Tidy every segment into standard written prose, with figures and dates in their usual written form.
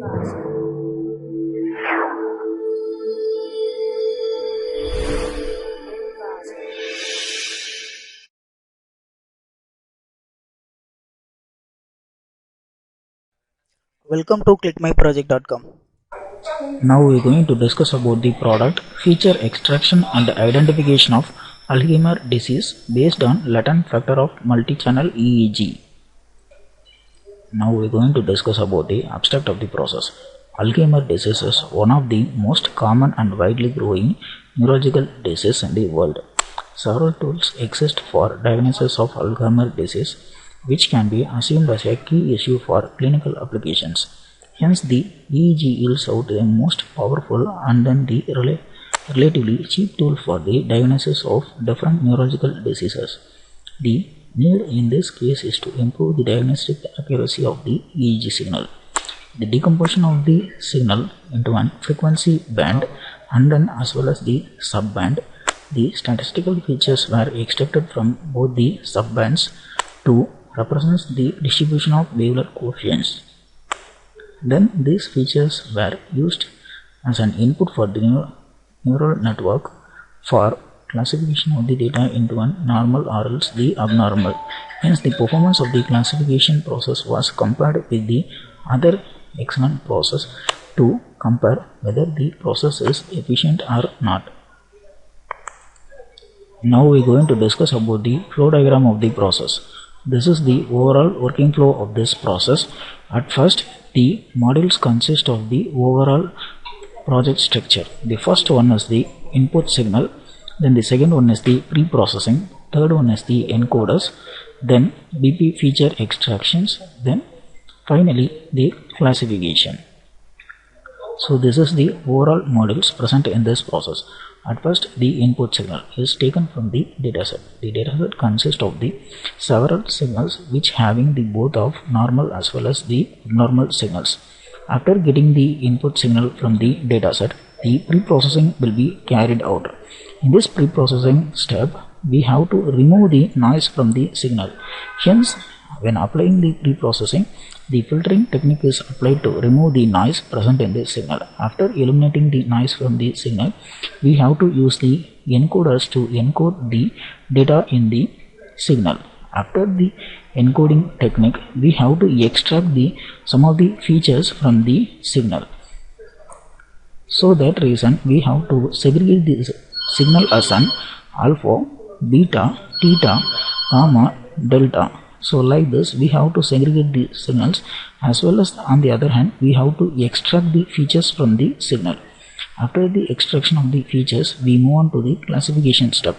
Welcome to ClickMyProject.com. Now we are going to discuss about the product, feature extraction and identification of Alzheimer disease based on latent factor of multi-channel EEG. Now we are going to discuss about the abstract of the process. Alzheimer disease is one of the most common and widely growing neurological diseases in the world. Several tools exist for diagnosis of Alzheimer disease, which can be assumed as a key issue for clinical applications. Hence, the EEG yields out the most powerful and then the relatively cheap tool for the diagnosis of different neurological diseases. The need in this case is to improve the diagnostic accuracy of the EEG signal. The decomposition of the signal into an frequency band and then as well as the subband. The statistical features were extracted from both the subbands to represents the distribution of wavelet coefficients. Then these features were used as an input for the neural network for classification of the data into a normal or else the abnormal. Hence the performance of the classification process was compared with the other excellent process to compare whether the process is efficient or not. Now we are going to discuss about the flow diagram of the process. This is the overall working flow of this process. At first, the modules consist of the overall project structure. The first one is the input signal, then the second one is the pre-processing, third one is the encoders, then BP feature extractions, then finally the classification. So this is the overall modules present in this process. At first, the input signal is taken from the dataset. The dataset consists of the several signals which having the both of normal as well as the abnormal signals. After getting the input signal from the dataset, the pre-processing will be carried out. In this pre-processing step, we have to remove the noise from the signal. Hence, when applying the pre-processing, the filtering technique is applied to remove the noise present in the signal. After eliminating the noise from the signal, we have to use the encoders to encode the data in the signal. After the encoding technique, we have to extract some of the features from the signal. So that reason, we have to segregate the signal as an alpha, beta, theta, gamma, delta. So like this, we have to segregate the signals as well as on the other hand, we have to extract the features from the signal. After the extraction of the features, we move on to the classification step.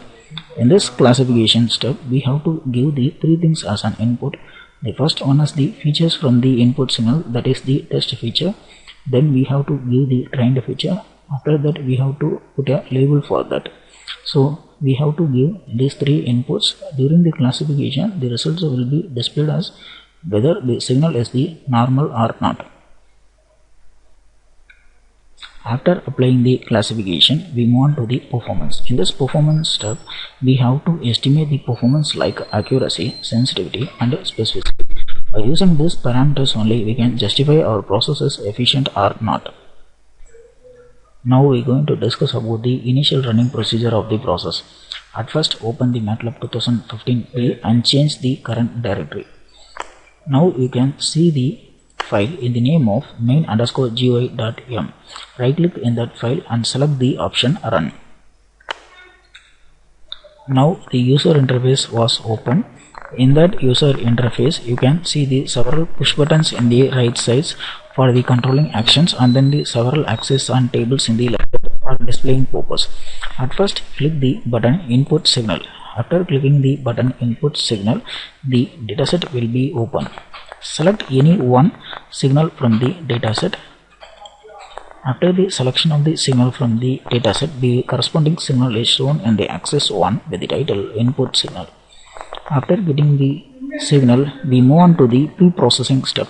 In this classification step, we have to give the three things as an input. The first one is the features from the input signal, that is the test feature. Then we have to give the trained feature. After that, we have to put a label for that. So we have to give these three inputs. During the classification, the results will be displayed as whether the signal is the normal or not. After applying the classification, we move on to the performance. In this performance step, we have to estimate the performance like accuracy, sensitivity and specificity. By using these parameters only, we can justify our process is efficient or not. Now we are going to discuss about the initial running procedure of the process. At first, open the Matlab 2015 and change the current directory. Now you can see the file in the name of main_gui.m. Right click in that file and select the option run. Now the user interface was open. In that user interface, you can see the several push buttons in the right sides for the controlling actions and then the several axes and tables in the left for displaying purpose. At first, click the button input signal. After clicking the button input signal, the dataset will be open. Select any one signal from the dataset. After the selection of the signal from the dataset, the corresponding signal is shown in the axis 1 with the title input signal. After getting the signal, we move on to the pre-processing step.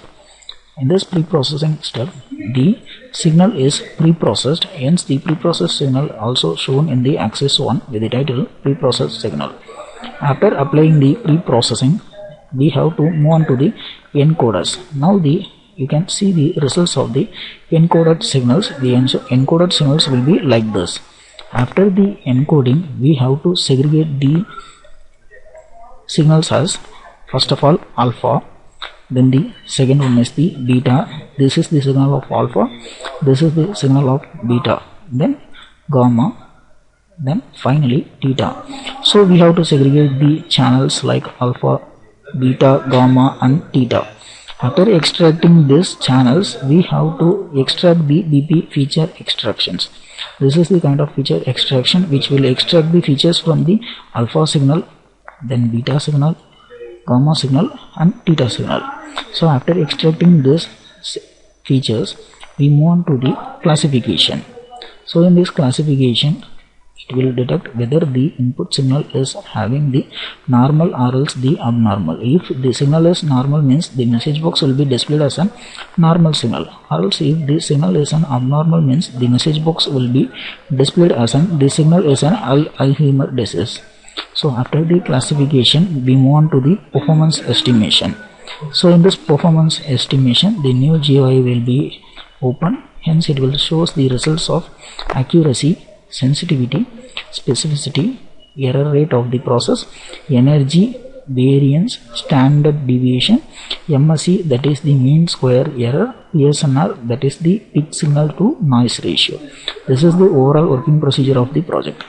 In this pre-processing step, the signal is pre-processed, hence the pre-processed signal also shown in the axis 1 with the title pre-processed signal. After applying the pre-processing, we have to move on to the encoders. Now the you can see the results of the encoded signals. The encoded signals will be like this. After the encoding, we have to segregate the signals as, first of all, alpha, then the second one is the beta. This is the signal of alpha, this is the signal of beta, then gamma, then finally theta. So we have to segregate the channels like alpha, beta, gamma and theta. After extracting these channels, we have to extract the BP feature extractions. This is the kind of feature extraction which will extract the features from the alpha signal, then beta signal, gamma signal and theta signal. So after extracting these features, we move on to the classification. So in this classification, it will detect whether the input signal is having the normal or else the abnormal. If the signal is normal, means the message box will be displayed as a normal signal, or else if the signal is an abnormal, means the message box will be displayed as the signal is an Alzheimer disease. So after the classification, we move on to the performance estimation. So in this performance estimation, the new GUI will be open, hence it will show the results of accuracy, sensitivity, specificity, error rate of the process, energy, variance, standard deviation, MSE, that is the mean square error, PSNR, that is the peak signal to noise ratio. This is the overall working procedure of the project.